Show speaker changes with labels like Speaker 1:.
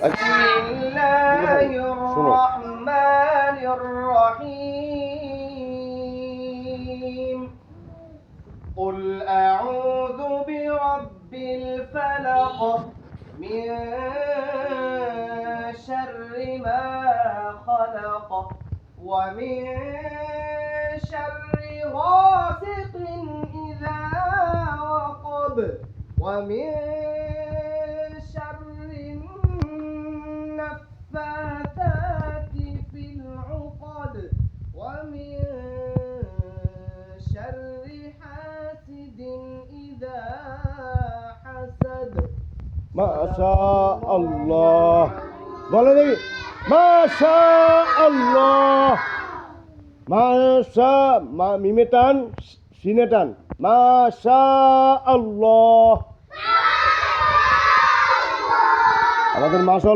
Speaker 1: বিসমিল্লাহির রহমানির রহিম قل أعوذ برب الفلق من شر ما خلق ومن شر غاسق إذا وقب ومن شر النفاثات في العقد ومن شر حاسد إذا حسد
Speaker 2: মাশাআল্লাহ বলো দেখি মাশাআল্লাহ মিমে টান সিনে টান মাশাআল্লাহ আমাদের মাশাআল্লাহ